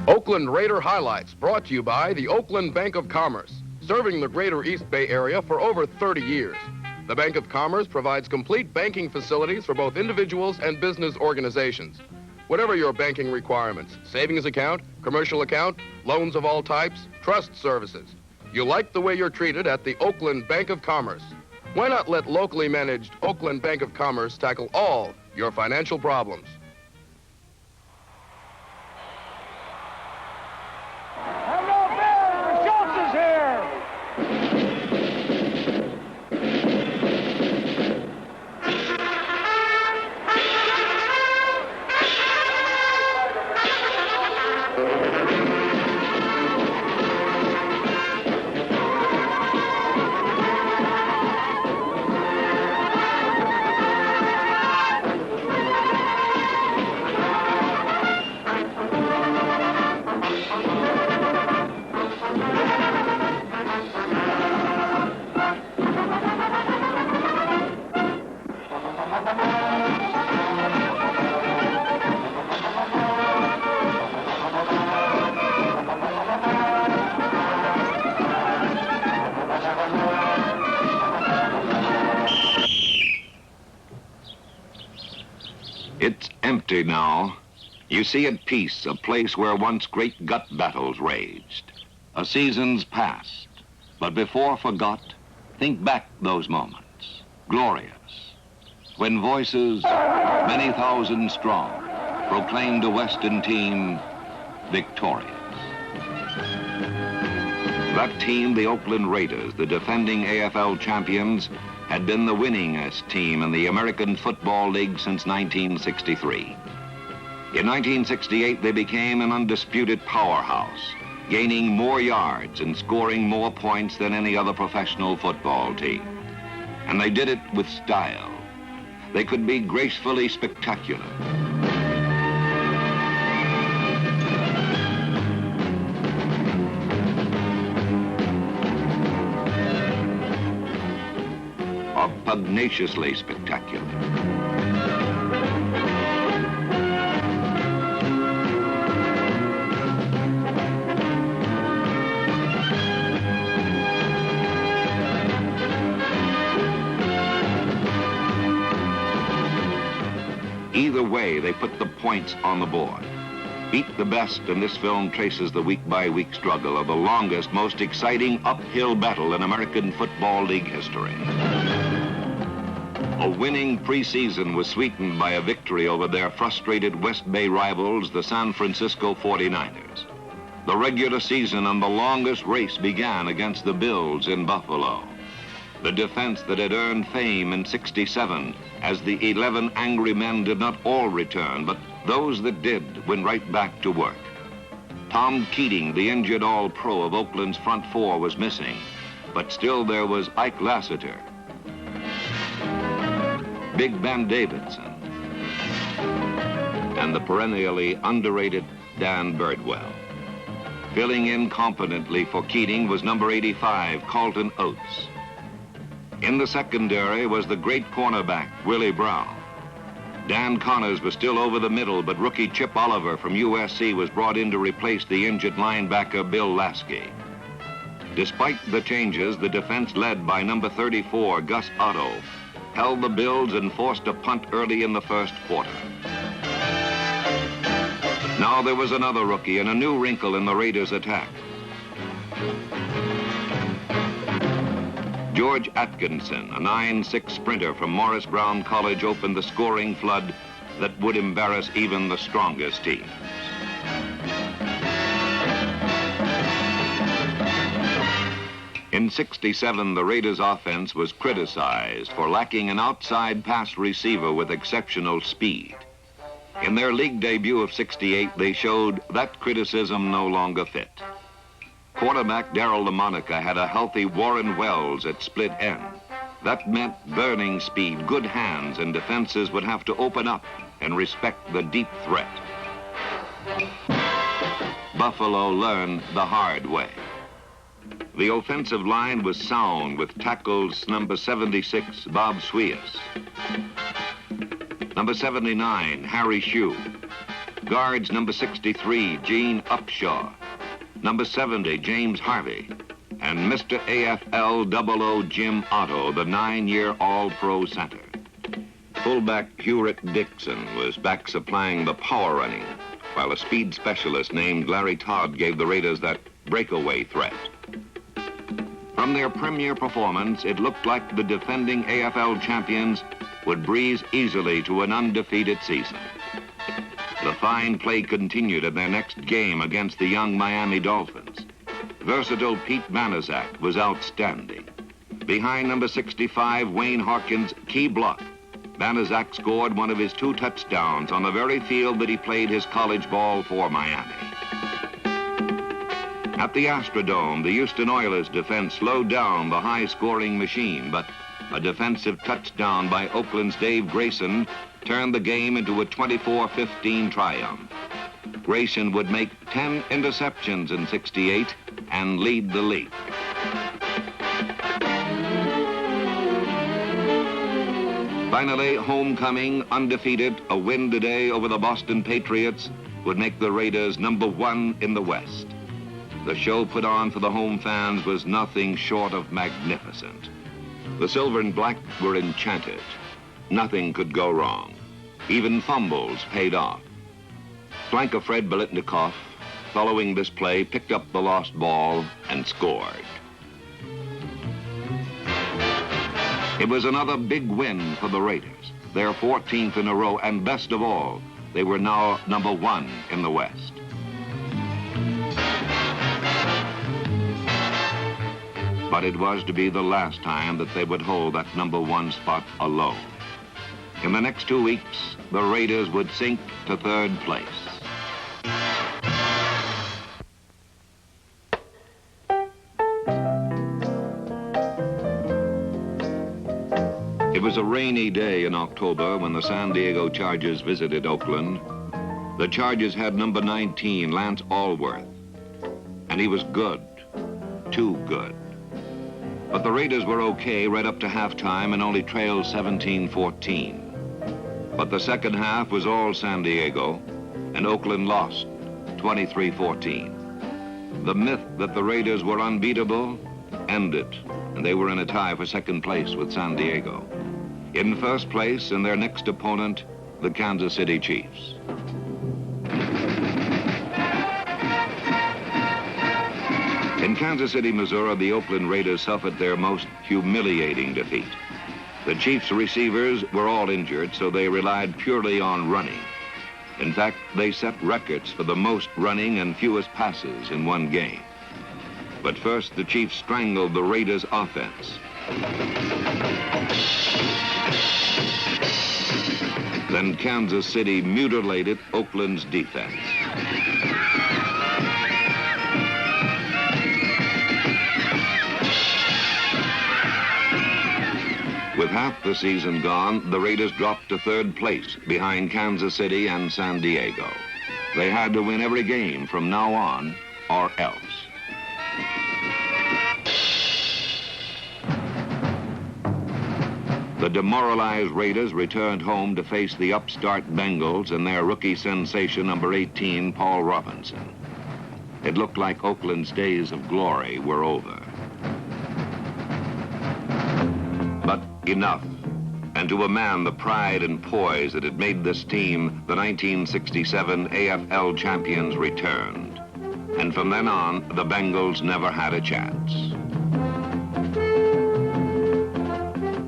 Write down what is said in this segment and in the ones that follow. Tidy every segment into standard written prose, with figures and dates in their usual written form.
Oakland Raider Highlights, brought to you by the Oakland Bank of Commerce, serving the greater East Bay area for over 30 years. The Bank of Commerce provides complete banking facilities for both individuals and business organizations. Whatever your banking requirements, savings account, commercial account, loans of all types, trust services. You like the way you're treated at the Oakland Bank of Commerce. Why not let locally managed Oakland Bank of Commerce tackle all your financial problems? Hello, Bears! Schultz is here! It's empty now. You see at peace a place where once great gut battles raged. A season's past, but before forgot, think back those moments, glorious, when voices, many thousand strong, proclaimed a Western team victorious. That team, the Oakland Raiders, the defending AFL champions, had been the winningest team in the American Football League since 1963. In 1968, they became an undisputed powerhouse, gaining more yards and scoring more points than any other professional football team. And they did it with style. They could be gracefully spectacular. Or pugnaciously spectacular. Either way, they put the points on the board. Beat the best, and this film traces the week-by-week struggle of the longest, most exciting uphill battle in American Football League history. A winning preseason was sweetened by a victory over their frustrated West Bay rivals, the San Francisco 49ers. The regular season and the longest race began against the Bills in Buffalo. The defense that had earned fame in '67 as the 11 angry men did not all return, but those that did went right back to work. Tom Keating, the injured All-Pro of Oakland's front four, was missing, but still there was Ike Lassiter, Big Ben Davidson, and the perennially underrated Dan Birdwell. Filling in competently for Keating was number 85, Carlton Oates. In the secondary was the great cornerback, Willie Brown. Dan Connors was still over the middle, but rookie Chip Oliver from USC was brought in to replace the injured linebacker Bill Lasky. Despite the changes, the defense led by number 34, Gus Otto, held the Bills and forced a punt early in the first quarter. Now there was another rookie and a new wrinkle in the Raiders' attack. George Atkinson, a 9'6" sprinter from Morris Brown College, opened the scoring flood that would embarrass even the strongest teams. In '67, the Raiders' offense was criticized for lacking an outside pass receiver with exceptional speed. In their league debut of '68, they showed that criticism no longer fit. Quarterback Darryl LaMonica had a healthy Warren Wells at split end. That meant burning speed, good hands, and defenses would have to open up and respect the deep threat. Buffalo learned the hard way. The offensive line was sound with tackles number 76, Bob Swias, number 79, Harry Shue, Guards number 63, Gene Upshaw, number 70, James Harvey, and Mr. AFL 00 Jim Otto, the 9-year All-Pro center. Fullback Hurick Dixon was back supplying the power running, while a speed specialist named Larry Todd gave the Raiders that breakaway threat. From their premier performance, it looked like the defending AFL champions would breeze easily to an undefeated season. The fine play continued in their next game against the young Miami Dolphins. Versatile Pete Banaszak was outstanding. Behind number 65, Wayne Harkin's key block, Banaszak scored one of his 2 touchdowns on the very field that he played his college ball for Miami. At the Astrodome, the Houston Oilers defense slowed down the high-scoring machine, but a defensive touchdown by Oakland's Dave Grayson turned the game into a 24-15 triumph. Grayson would make 10 interceptions in '68 and lead the league. Finally, homecoming, undefeated, a win today over the Boston Patriots would make the Raiders number 1 in the West. The show put on for the home fans was nothing short of magnificent. The Silver and Black were enchanted. Nothing could go wrong. Even fumbles paid off. Flanker Fred Biletnikoff, following this play, picked up the lost ball and scored. It was another big win for the Raiders, their 14th in a row, and best of all, they were now number 1 in the West. But it was to be the last time that they would hold that number 1 spot alone. In the next 2 weeks, the Raiders would sink to 3rd place. It was a rainy day in October when the San Diego Chargers visited Oakland. The Chargers had number 19, Lance Allworth, and he was good, too good. But the Raiders were okay right up to halftime and only trailed 17-14. But the second half was all San Diego, and Oakland lost 23-14. The myth that the Raiders were unbeatable ended, and they were in a tie for second place with San Diego. In first place, and their next opponent, the Kansas City Chiefs. In Kansas City, Missouri, the Oakland Raiders suffered their most humiliating defeat. The Chiefs' receivers were all injured, so they relied purely on running. In fact, they set records for the most running and fewest passes in one game. But first, the Chiefs strangled the Raiders' offense. Then Kansas City mutilated Oakland's defense. With half the season gone, the Raiders dropped to 3rd place behind Kansas City and San Diego. They had to win every game from now on, or else. The demoralized Raiders returned home to face the upstart Bengals and their rookie sensation, number 18, Paul Robinson. It looked like Oakland's days of glory were over. But enough. And to a man, the pride and poise that had made this team the 1967 AFL champions returned. And from then on, the Bengals never had a chance.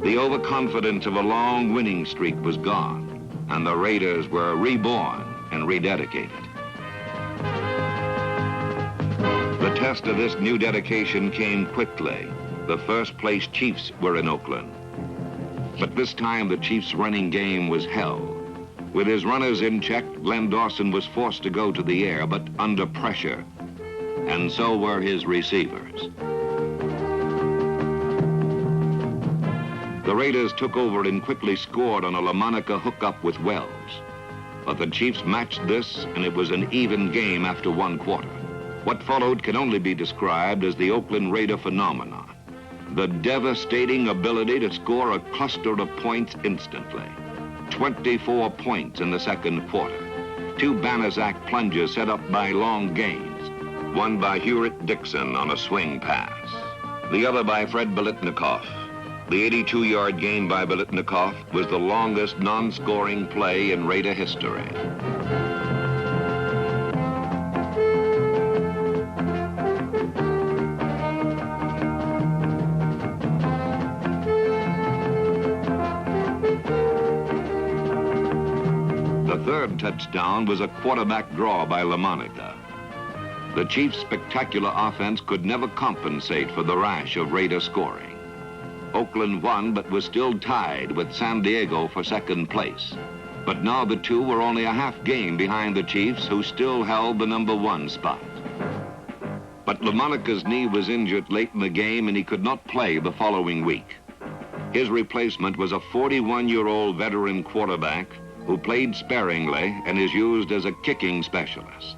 The overconfidence of a long winning streak was gone, and the Raiders were reborn and rededicated. The test of this new dedication came quickly. The first place Chiefs were in Oakland. But this time the Chiefs' running game was hell. With his runners in check, Glenn Dawson was forced to go to the air, but under pressure. And so were his receivers. The Raiders took over and quickly scored on a LaMonica hookup with Wells. But the Chiefs matched this, and it was an even game after 1 quarter. What followed can only be described as the Oakland Raider phenomenon. The devastating ability to score a cluster of points instantly. 24 points in the second quarter. two Banaszak plunges set up by long gains, one by Hewitt Dixon on a swing pass, the other by Fred Biletnikoff. The 82-yard gain by Biletnikoff was the longest non-scoring play in Raider history. The third touchdown was a quarterback draw by LaMonica. The Chiefs' spectacular offense could never compensate for the rash of Raider scoring. Oakland won, but was still tied with San Diego for second place. But now the two were only a half game behind the Chiefs, who still held the #1 spot. But LaMonica's knee was injured late in the game, and he could not play the following week. His replacement was a 41-year-old veteran quarterback who played sparingly and is used as a kicking specialist.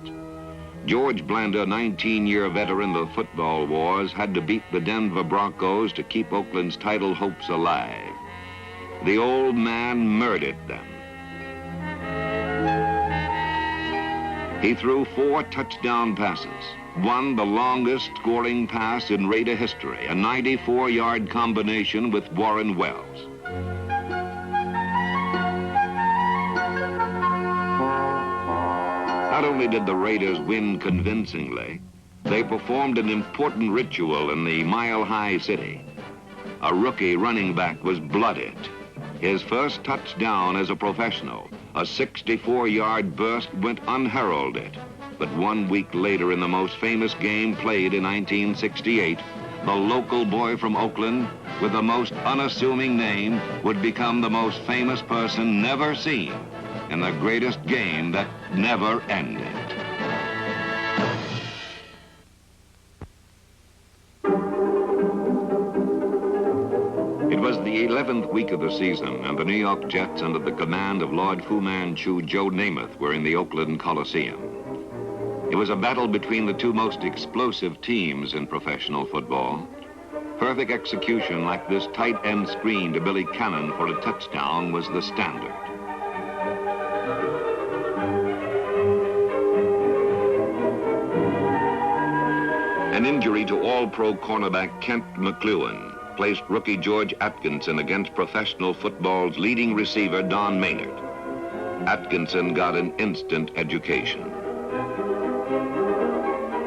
George Blanda, 19-year veteran of the football wars, had to beat the Denver Broncos to keep Oakland's title hopes alive. The old man murdered them. He threw 4 touchdown passes, one the longest scoring pass in Raider history, a 94-yard combination with Warren Wells. Not only did the Raiders win convincingly, they performed an important ritual in the Mile High City. A rookie running back was blooded. His first touchdown as a professional, a 64-yard burst, went unheralded. But 1 week later, in the most famous game played in 1968, the local boy from Oakland with the most unassuming name would become the most famous person never seen in the greatest game that never ended. It was the 11th week of the season, and the New York Jets, under the command of Lord Fu Manchu Joe Namath, were in the Oakland Coliseum. It was a battle between the two most explosive teams in professional football. Perfect execution like this tight end screen to Billy Cannon for a touchdown was the standard. An injury to All-Pro cornerback Kent McLuhan placed rookie George Atkinson against professional football's leading receiver Don Maynard. Atkinson got an instant education.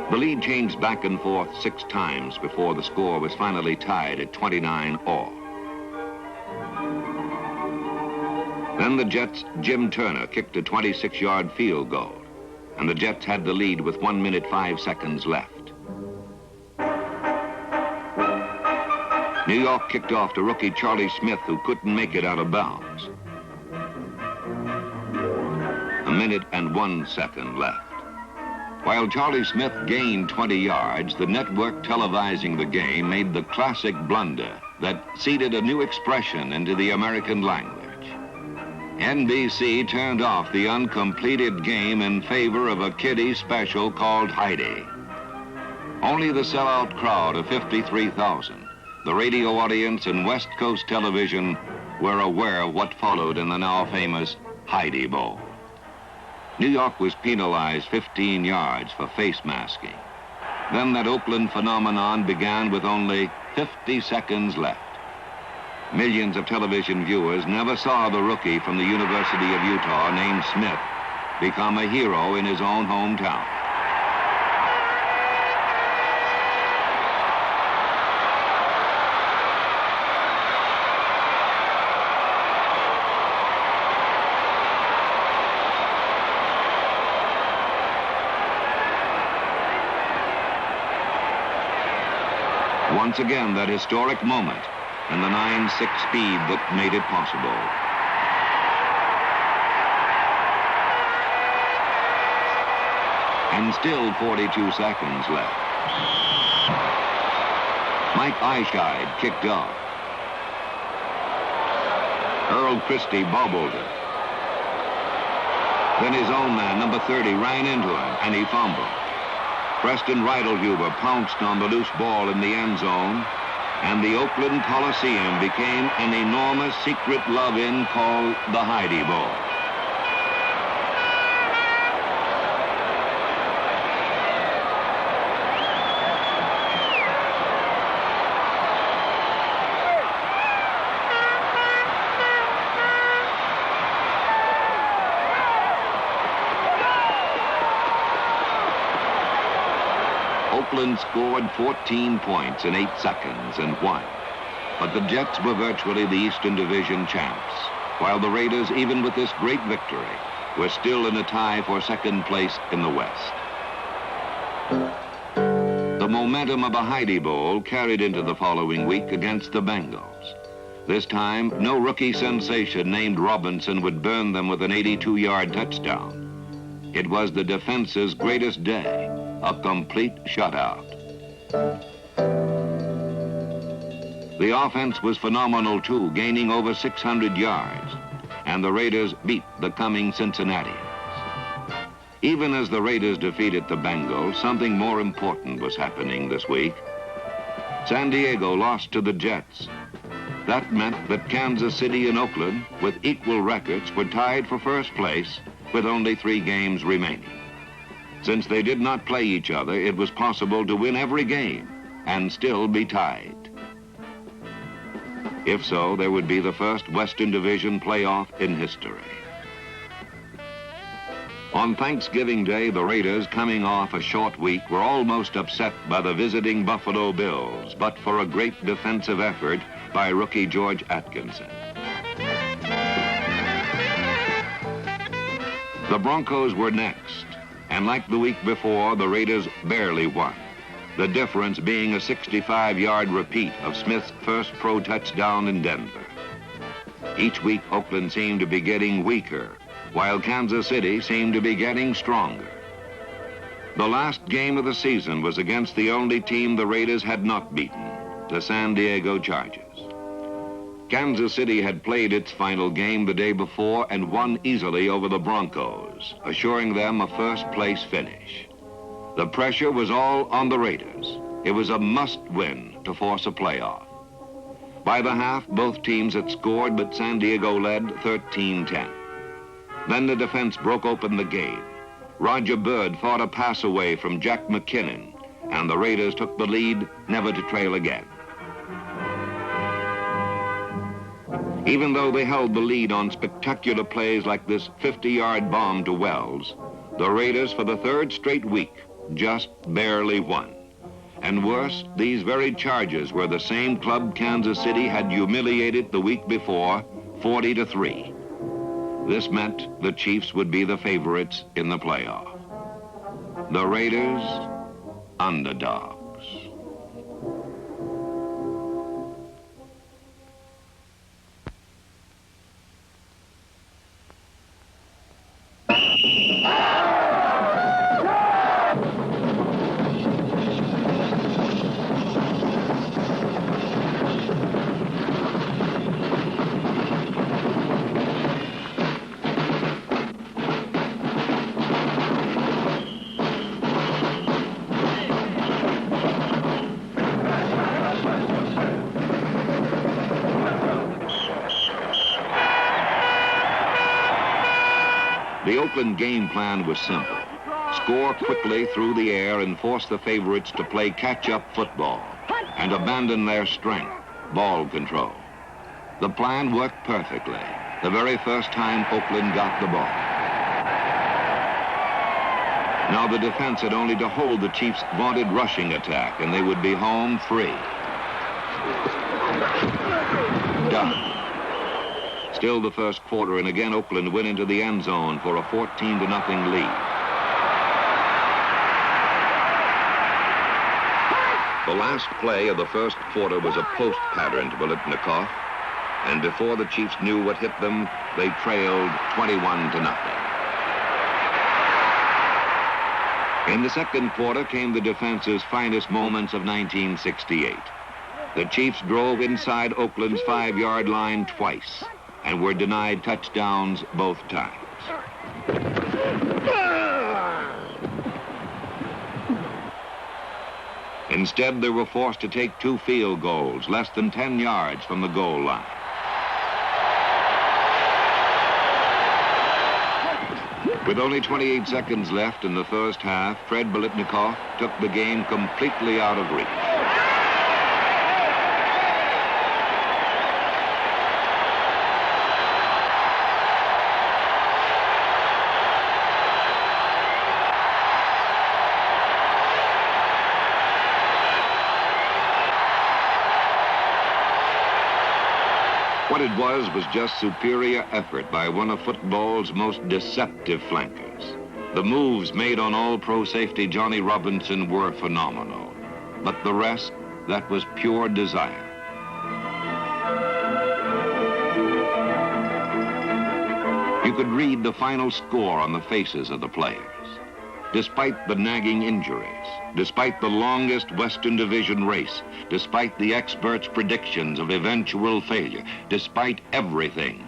The lead changed back and forth 6 times before the score was finally tied at 29-all. Then the Jets' Jim Turner kicked a 26-yard field goal, and the Jets had the lead with 1 minute 5 seconds left. New York kicked off to rookie Charlie Smith, who couldn't make it out of bounds. 1 minute and 1 second left. While Charlie Smith gained 20 yards, the network televising the game made the classic blunder that seeded a new expression into the American language. NBC turned off the uncompleted game in favor of a kiddie special called Heidi. Only the sellout crowd of 53,000, the radio audience and West Coast television, were aware of what followed in the now famous Heidi Bowl. New York was penalized 15 yards for face masking. Then that Oakland phenomenon began with only 50 seconds left. Millions of television viewers never saw the rookie from the University of Utah named Smith become a hero in his own hometown. Once again, that historic moment and the 9.6 speed that made it possible. And still 42 seconds left. Mike Eischeid kicked off. Earl Christie bobbled it. Then his own man, number 30, ran into him, and he fumbled. Preston Reidelhuber pounced on the loose ball in the end zone, and the Oakland Coliseum became an enormous secret love-in called the Heidi Bowl. Oakland scored 14 points in 8 seconds and won. But the Jets were virtually the Eastern Division champs, while the Raiders, even with this great victory, were still in a tie for second place in the West. The momentum of a Heidi Bowl carried into the following week against the Bengals. This time, no rookie sensation named Robinson would burn them with an 82-yard touchdown. It was the defense's greatest day, a complete shutout. The offense was phenomenal too, gaining over 600 yards, and the Raiders beat the coming Cincinnatians. Even as the Raiders defeated the Bengals, something more important was happening this week. San Diego lost to the Jets. That meant that Kansas City and Oakland, with equal records, were tied for first place with only 3 games remaining. Since they did not play each other, it was possible to win every game and still be tied. If so, there would be the first Western Division playoff in history. On Thanksgiving Day, the Raiders, coming off a short week, were almost upset by the visiting Buffalo Bills, but for a great defensive effort by rookie George Atkinson. The Broncos were next, and like the week before, the Raiders barely won. The difference being a 65-yard repeat of Smith's first pro touchdown in Denver. Each week, Oakland seemed to be getting weaker, while Kansas City seemed to be getting stronger. The last game of the season was against the only team the Raiders had not beaten, the San Diego Chargers. Kansas City had played its final game the day before and won easily over the Broncos, assuring them a first-place finish. The pressure was all on the Raiders. It was a must-win to force a playoff. By the half, both teams had scored, but San Diego led 13-10. Then the defense broke open the game. Roger Byrd fought a pass away from Jack McKinnon, and the Raiders took the lead, never to trail again. Even though they held the lead on spectacular plays like this 50-yard bomb to Wells, the Raiders, for the 3rd straight week, just barely won. And worse, these very Chargers were the same club Kansas City had humiliated the week before, 40-3. This meant the Chiefs would be the favorites in the playoff. The Raiders, underdogs. The Oakland game plan was simple. Score quickly through the air and force the favorites to play catch-up football and abandon their strength, ball control. The plan worked perfectly the very first time Oakland got the ball. Now the defense had only to hold the Chiefs' vaunted rushing attack and they would be home free. Done. Still the first quarter, and again Oakland went into the end zone for a 14-0 lead. The last play of the first quarter was a post pattern to Biletnikoff, and before the Chiefs knew what hit them, they trailed 21-0. In the second quarter came the defense's finest moments of 1968. The Chiefs drove inside Oakland's 5-yard line twice and were denied touchdowns both times. Instead, they were forced to take 2 field goals, less than 10 yards from the goal line. With only 28 seconds left in the first half, Fred Biletnikoff took the game completely out of reach. what it was just superior effort by one of football's most deceptive flankers. The moves made on All-Pro safety Johnny Robinson were phenomenal. But the rest, that was pure desire. You could read the final score on the faces of the players. Despite the nagging injuries, despite the longest Western Division race, despite the experts' predictions of eventual failure, despite everything,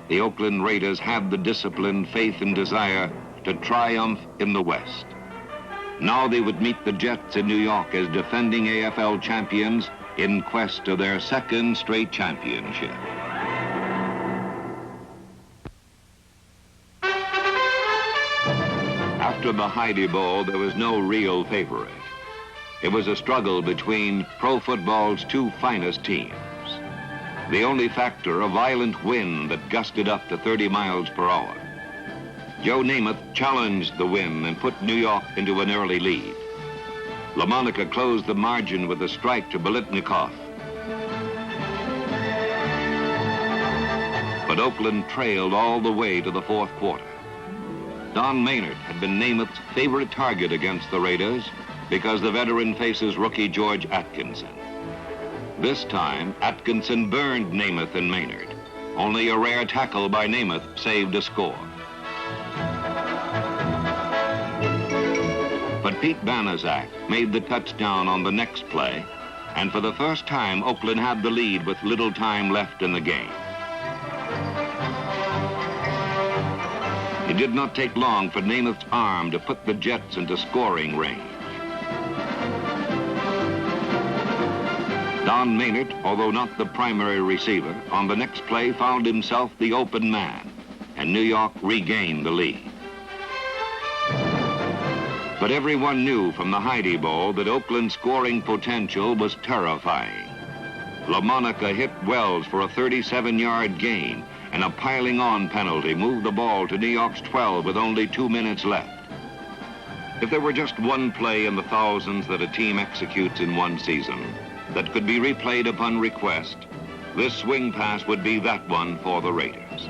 the Oakland Raiders had the discipline, faith, and desire to triumph in the West. Now they would meet the Jets in New York as defending AFL champions in quest of their second straight championship. After the Heidi Bowl, there was no real favorite. It was a struggle between pro football's two finest teams. The only factor, a violent wind that gusted up to 30 miles per hour. Joe Namath challenged the wind and put New York into an early lead. LaMonica closed the margin with a strike to Biletnikoff. But Oakland trailed all the way to the fourth quarter. Don Maynard had been Namath's favorite target against the Raiders because the veteran faces rookie George Atkinson. This time, Atkinson burned Namath and Maynard. Only a rare tackle by Namath saved a score. But Pete Banaszak made the touchdown on the next play, and for the first time, Oakland had the lead with little time left in the game. It did not take long for Namath's arm to put the Jets into scoring range. Don Maynard, although not the primary receiver, on the next play found himself the open man, and New York regained the lead. But everyone knew from the Heidi Bowl that Oakland's scoring potential was terrifying. LaMonica hit Wells for a 37-yard gain, and a piling-on penalty moved the ball to New York's 12 with only 2 minutes left. If there were just one play in the thousands that a team executes in one season that could be replayed upon request, this swing pass would be that one for the Raiders.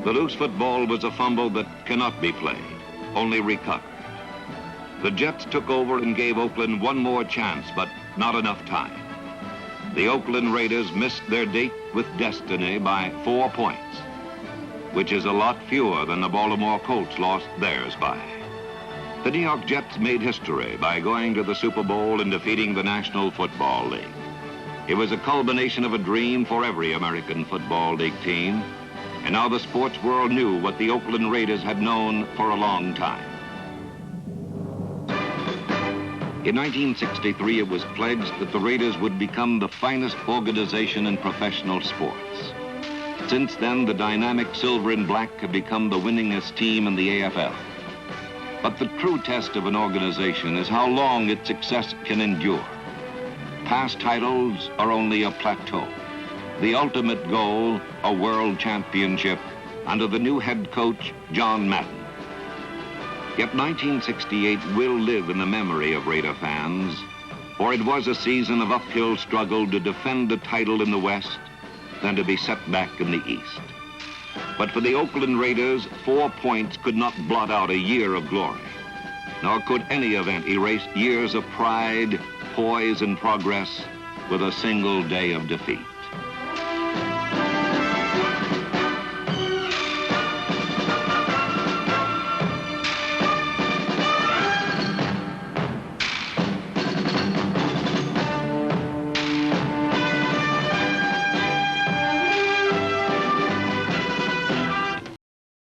The loose football was a fumble that cannot be played, only recovered. The Jets took over and gave Oakland one more chance, but not enough time. The Oakland Raiders missed their date with destiny by 4 points, which is a lot fewer than the Baltimore Colts lost theirs by. The New York Jets made history by going to the Super Bowl and defeating the National Football League. It was a culmination of a dream for every American Football League team, and now the sports world knew what the Oakland Raiders had known for a long time. In 1963, it was pledged that the Raiders would become the finest organization in professional sports. Since then, the dynamic silver and black have become the winningest team in the AFL. But the true test of an organization is how long its success can endure. Past titles are only a plateau. The ultimate goal, a world championship under the new head coach, John Madden. Yet 1968 will live in the memory of Raider fans, for it was a season of uphill struggle to defend the title in the West, then to be set back in the East. But for the Oakland Raiders, 4 points could not blot out a year of glory, nor could any event erase years of pride, poise, and progress with a single day of defeat.